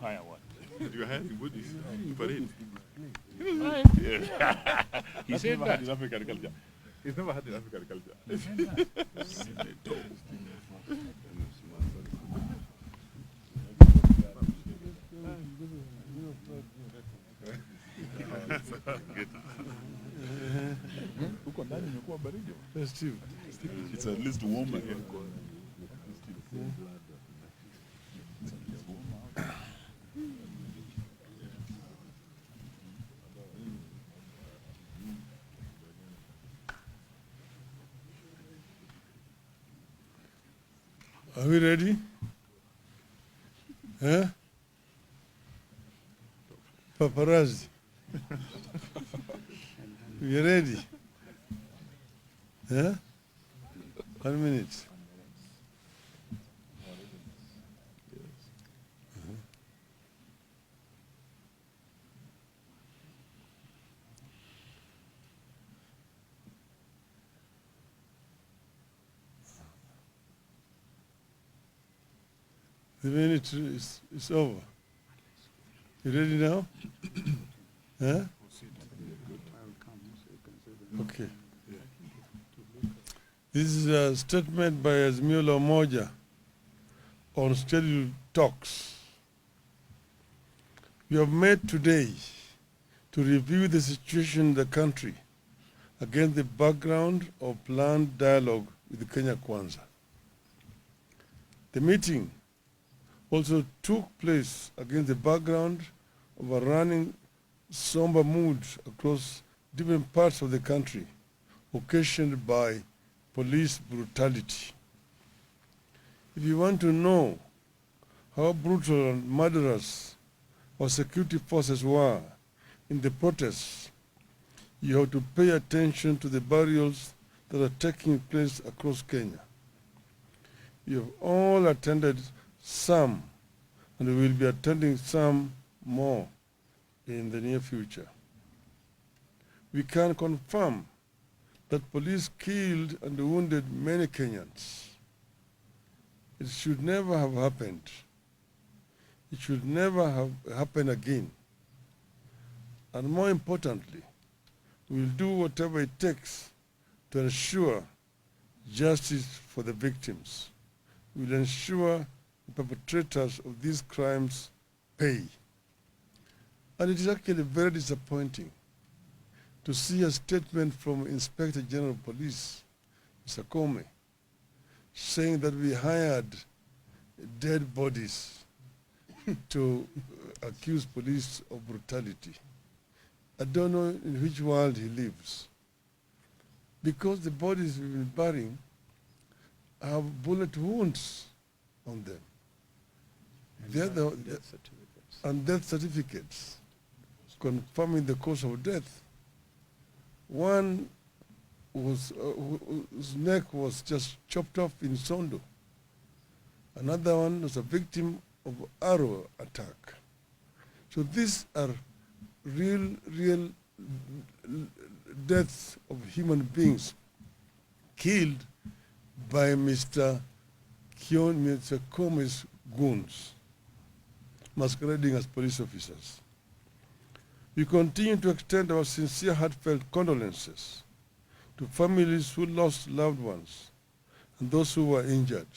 Haya what? You're hiring bodies to parade. Yeah. He That's said never that. had in African culture. It's never had in African culture. It's at least warmer here. Are we ready? Huh? Paparazzi. We ready? Huh? 1 minute. The minute is over. You ready now? Huh? Okay. This is a statement by Azimio Moja on scheduled talks. We have met today to review the situation in the country against the background of planned dialogue with Kenya Kwanza. The meeting also took place against the background of a running somber mood across different parts of the country, occasioned by police brutality. If you want to know how brutal and murderous our security forces were in the protests, you have to pay attention to the burials that are taking place across Kenya. You have all attended some, and we will be attending some more in the near future. We can confirm that police killed and wounded many Kenyans. It should never have happened. It should never have happened again. And more importantly, we will do whatever it takes to ensure justice for the victims. We will ensure the perpetrators of these crimes pay. And it is actually very disappointing to see a statement from Inspector General of Police, Mr. Comey, saying that we hired dead bodies to accuse police of brutality. I don't know in which world he lives. Because the bodies we've been burying have bullet wounds on them. And death certificates confirming the cause of death. One whose neck was just chopped off in Sondo. Another one was a victim of arrow attack. So these are real deaths of human beings killed by Mr. Comey's goons, masquerading as police officers. We continue to extend our sincere, heartfelt condolences to families who lost loved ones and those who were injured.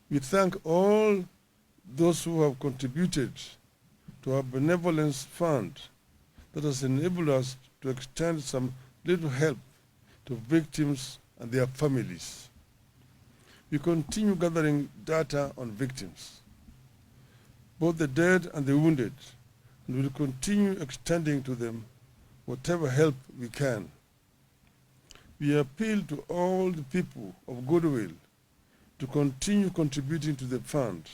We thank all those who have contributed to our benevolence fund that has enabled us to extend some little help to victims and their families. We continue gathering data on victims, both the dead and the wounded, and will continue extending to them whatever help we can. We appeal to all the people of goodwill to continue contributing to the fund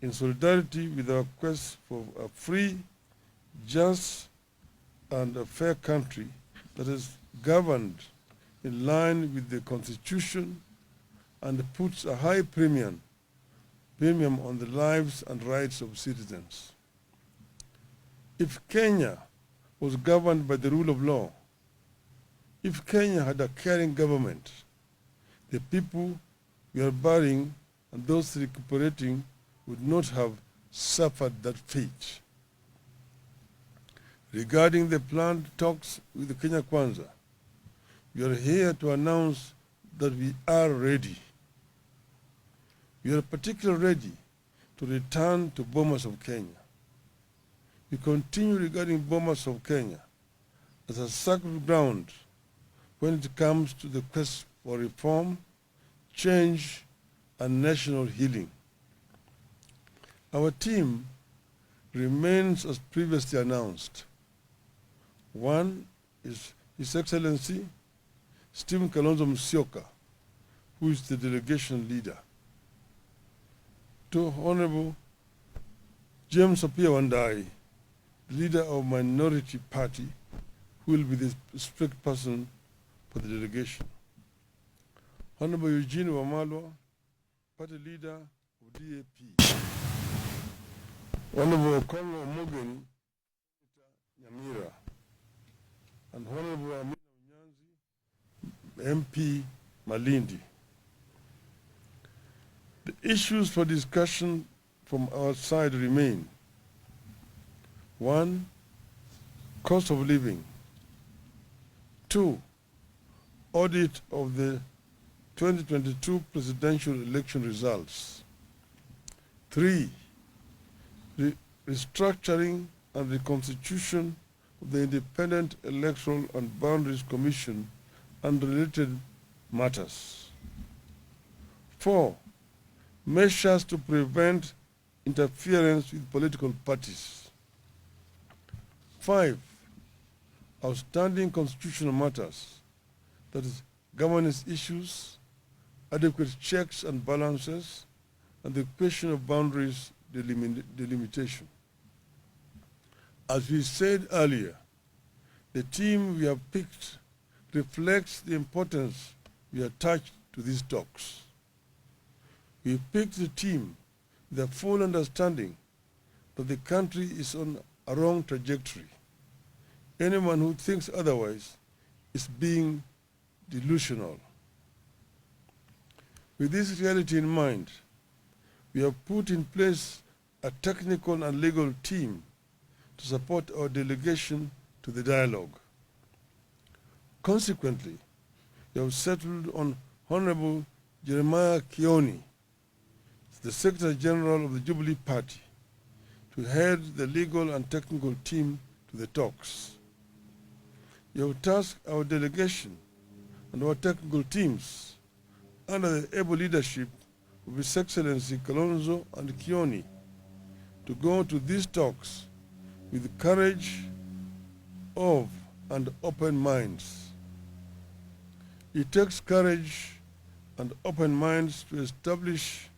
in solidarity with our quest for a free, just, and a fair country that is governed in line with the Constitution and puts a high premium on the lives and rights of citizens. If Kenya was governed by the rule of law, if Kenya had a caring government, the people we are burying and those recuperating would not have suffered that fate. Regarding the planned talks with the Kenya Kwanza, we are here to announce that we are ready. We are particularly ready to return to Bomas of Kenya. We continue regarding Bomas of Kenya as a sacred ground when it comes to the quest for reform, change, and national healing. Our team remains as previously announced. One is His Excellency Stephen Kalonzo Musyoka, who is the delegation leader. Two, Honorable James Opiah Wandayi, leader of Minority Party, who will be the spokesperson for the delegation. Honorable Eugene Wamalwa, party leader of DAP. Honorable Kongo Mogeni, Nyamira, and Honorable Amina Unyanzi, MP Malindi. The issues for discussion from our side remain: 1, cost of living; 2, audit of the 2022 presidential election results; 3, restructuring and reconstitution of the Independent Electoral and Boundaries Commission and related matters; 4, measures to prevent interference with political parties; 5, outstanding constitutional matters, that is, governance issues, adequate checks and balances, and the question of boundaries delimitation. As we said earlier, the team we have picked reflects the importance we attach to these talks. We picked the team with a full understanding that the country is on a wrong trajectory. Anyone who thinks otherwise is being delusional. With this reality in mind, we have put in place a technical and legal team to support our delegation to the dialogue. Consequently, we have settled on Honorable Jeremiah Kioni, the Secretary General of the Jubilee Party, to head the legal and technical team to the talks. We have tasked our delegation and our technical teams under the able leadership of His Excellency Kalonzo and Kioni to go to these talks with courage of and open minds. It takes courage and open minds to establish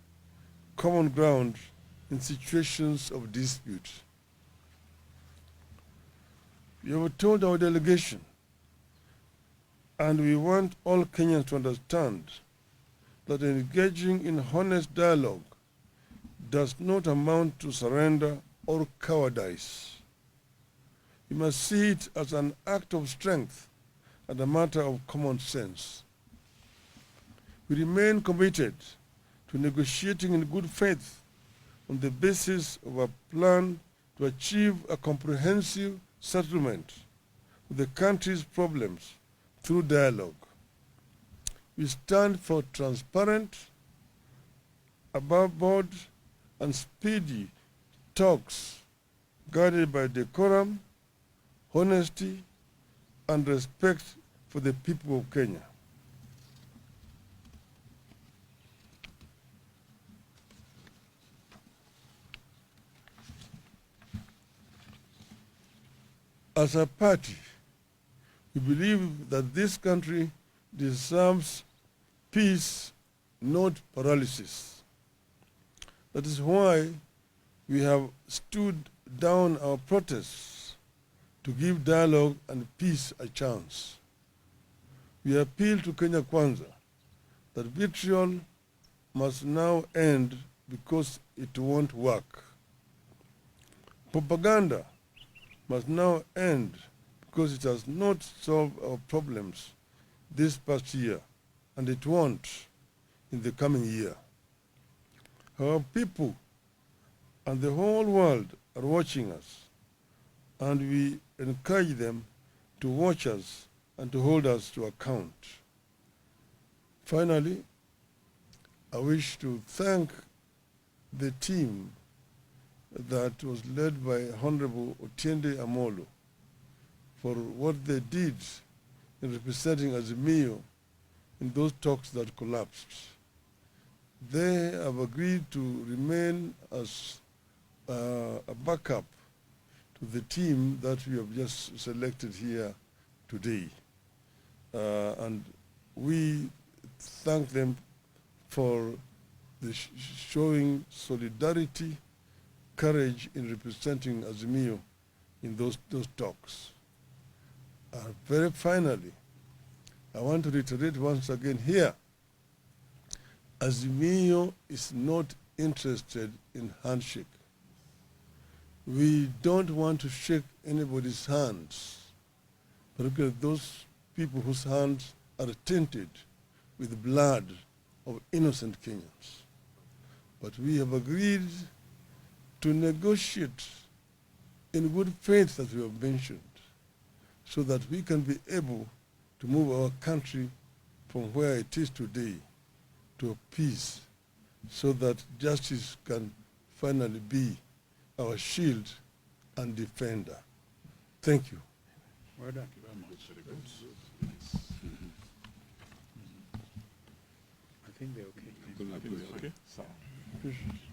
common ground in situations of dispute. We have told our delegation, and we want all Kenyans to understand, that engaging in honest dialogue does not amount to surrender or cowardice. You must see it as an act of strength and a matter of common sense. We remain committed to negotiating in good faith on the basis of a plan to achieve a comprehensive settlement of the country's problems through dialogue. We stand for transparent, above board, and speedy talks guided by decorum, honesty, and respect for the people of Kenya. As a party, we believe that this country deserves peace, not paralysis. That is why we have stood down our protests to give dialogue and peace a chance. We appeal to Kenya Kwanza that vitriol must now end because it won't work. Propaganda must now end because it has not solved our problems this past year, and it won't in the coming year. Our people and the whole world are watching us, and we encourage them to watch us and to hold us to account. Finally, I wish to thank the team that was led by Honorable Otiende Amolo for what they did in representing Azimio in those talks that collapsed. They have agreed to remain as a backup to the team that we have just selected here today. And we thank them for the showing solidarity, courage in representing Azimio in those talks. Very finally, I want to reiterate once again here, Azimio is not interested in handshake. We don't want to shake anybody's hands, particularly those people whose hands are tainted with blood of innocent Kenyans. But we have agreed to negotiate in good faith, as we have mentioned, so that we can be able to move our country from where it is today to a peace, so that justice can finally be our shield and defender. Thank you. Well done. Thank you very much. Very good. I think they're okay. I think we're okay. So. Appreciate it.